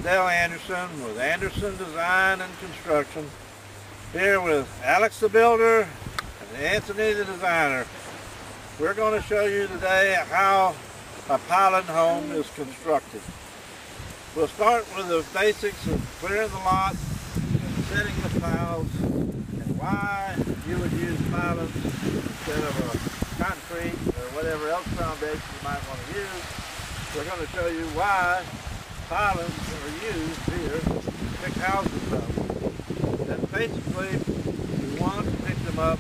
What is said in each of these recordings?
Dale Anderson with Anderson Design and Construction, here with Alex the Builder and Anthony the Designer. We're going to show you today how a pilot home is constructed. We'll start with the basics of clearing the lot and setting the piles and why you would use pilings instead of a concrete or whatever else foundation you might want to use. We're going to show you why pilings are used here to pick houses up. And basically, you want to pick them up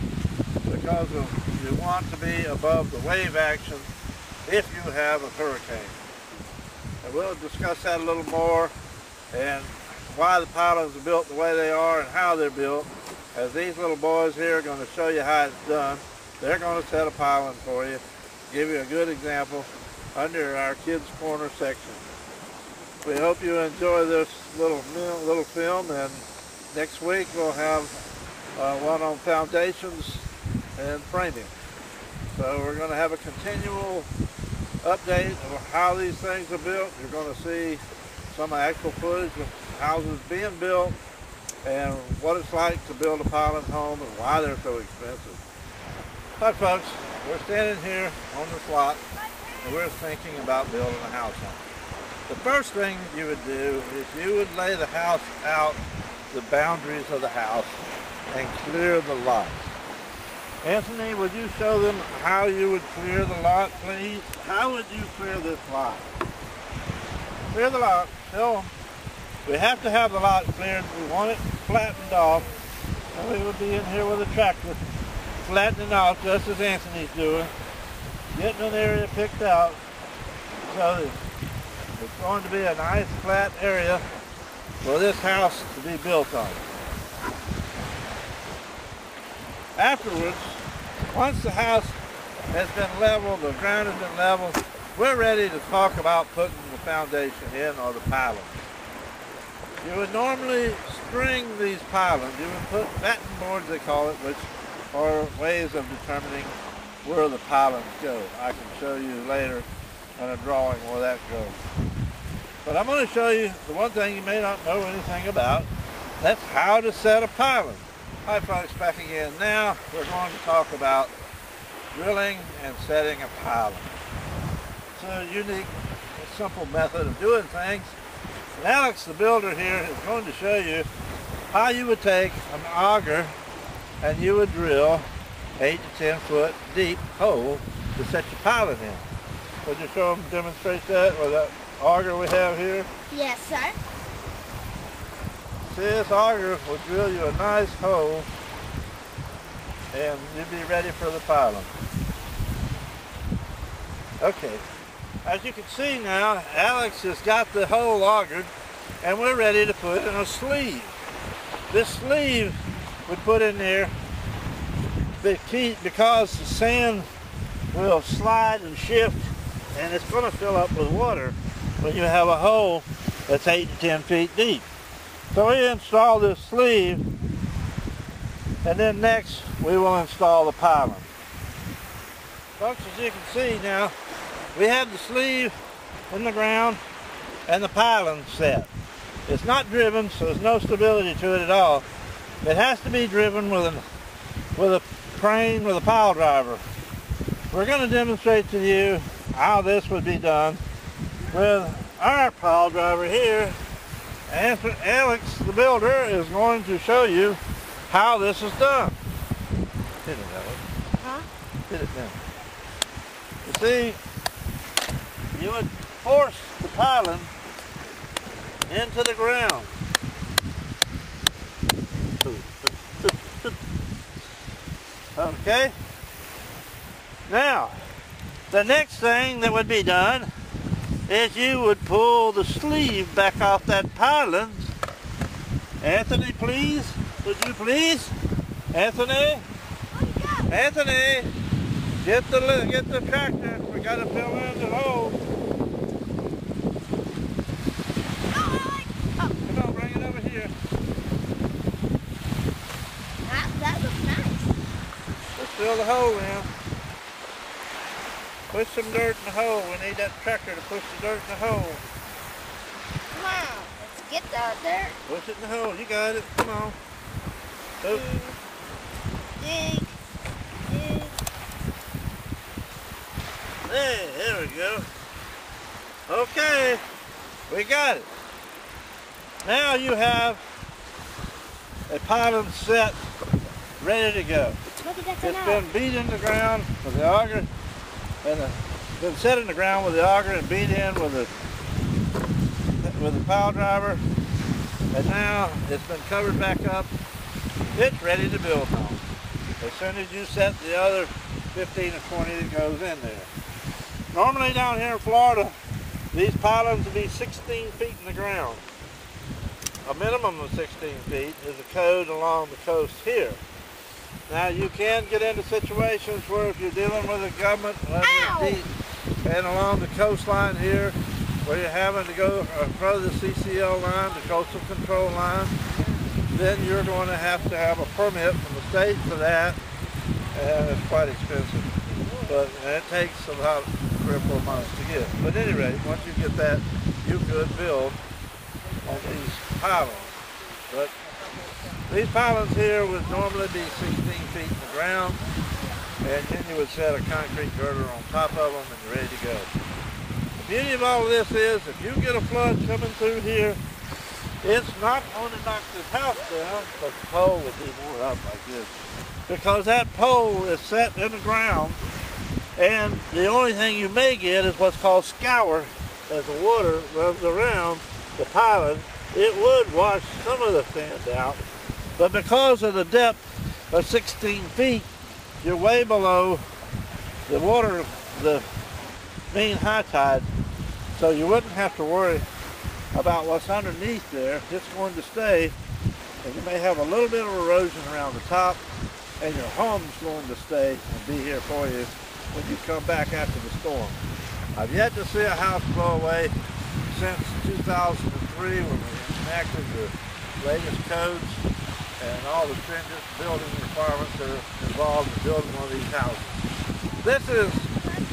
because you want to be above the wave action if you have a hurricane. And we'll discuss that a little more and why the pilings are built the way they are and how they're built. As these little boys here are going to show you how it's done. They're going to set a piling for you, give you a good example under our Kids Corner section. We hope you enjoy this little film, and next week we'll have one on foundations and framing. So we're going to have a continual update of how these things are built. You're going to see some actual footage of houses being built and what it's like to build a piling home and why they're so expensive. Hi folks, we're standing here on this lot and we're thinking about building a house home. The first thing you would do is you would lay the house out, the boundaries of the house, and clear the lot. Anthony, would you show them how you would clear the lot, please? How would you clear this lot? Clear the lot. Show them. We have to have the lot cleared. We want it flattened off. And we would be in here with a tractor, flattening off just as Anthony's doing, getting an area picked out so that it's going to be a nice flat area for this house to be built on. Afterwards, once the house has been leveled, the ground has been leveled, we're ready to talk about putting the foundation in or the piling. You would normally string these pilings. You would put batten boards, they call it, which are ways of determining where the pilings go. I can show you later in a drawing where that goes. But I'm going to show you the one thing you may not know anything about. That's how to set a piling. Hi folks, back again. Now we're going to talk about drilling and setting a piling. It's a unique, simple method of doing things. And Alex the Builder here is going to show you how you would take an auger and you would drill 8 to 10 foot deep hole to set your piling in. Would you show them, demonstrate that with that auger we have here? Yes, sir. See, this auger will drill you a nice hole and you'll be ready for the piling. Okay, as you can see now, Alex has got the hole augered and we're ready to put in a sleeve. This sleeve we put in there because the sand will slide and shift and it's going to fill up with water when you have a hole that's 8 to 10 feet deep. So we install this sleeve, and then next we will install the piling. Folks, as you can see now, we have the sleeve in the ground and the piling set. It's not driven, so there's no stability to it at all. It has to be driven with a crane with a pile driver. We're going to demonstrate to you how this would be done with our pile driver here. Alex the Builder is going to show you how this is done. Hit it, Alex. Huh? Hit it now. You see, you would force the piling into the ground. Okay? Now, the next thing that would be done is you would pull the sleeve back off that piling. Anthony, please. Would you please? Anthony? Anthony, get the tractor. We got to fill in the hole. Come on, bring it over here. That looks nice. Let's fill the hole in. Push some dirt in the hole. We need that tractor to push the dirt in the hole. Wow, that's Get the dirt. Push it in the hole. You got it. Come on. Oop. Dig. Dig. There we go. Okay. We got it. Now you have a pylon set ready to go. It's been beat in the ground with the auger, and been set in the ground with the auger and beat in with the pile driver, and now it's been covered back up. It's ready to build on. As soon as you set the other 15 or 20 that goes in there. Normally down here in Florida, these pylons will be 16 feet in the ground. A minimum of 16 feet is the code along the coast here. Now you can get into situations where if you're dealing with a government deep and along the coastline here, where you're having to go through the CCL line, the coastal control line, then you're going to have a permit from the state for that, and it's quite expensive. But it takes about 3 or 4 months to get. But at any rate, once you get that, you could build on these pylons. But these pylons here would normally be 16 feet in the ground, and then you would set a concrete girder on top of them and you're ready to go. The beauty of all of this is, if you get a flood coming through here, it's not going to knock this house down, but the pole would be more up like this. Because that pole is set in the ground, and the only thing you may get is what's called scour. As the water runs around the pylon, it would wash some of the sand out, but because of the depth of 16 feet, you're way below the water, the mean high tide, so you wouldn't have to worry about what's underneath there. It's going to stay, and you may have a little bit of erosion around the top, and your home's going to stay and be here for you when you come back after the storm. I've yet to see a house blow away since 2003 when we enacted the latest codes and all the stringent building requirements that are involved in building one of these houses. This is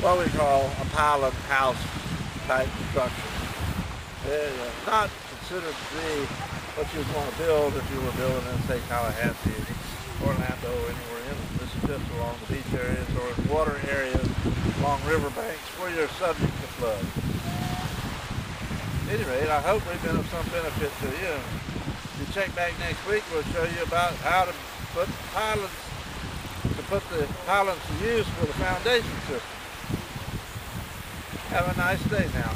what we call a pylon house type structure. It's not considered to be what you'd want to build if you were building in, say, Tallahassee, Orlando, anywhere in them. This is just along the beach areas or water areas along riverbanks where you're subject to flood. At any rate, I hope we've been of some benefit to you. If you check back next week, we'll show you about how to put the pylons to use for the foundation system. Have a nice day now.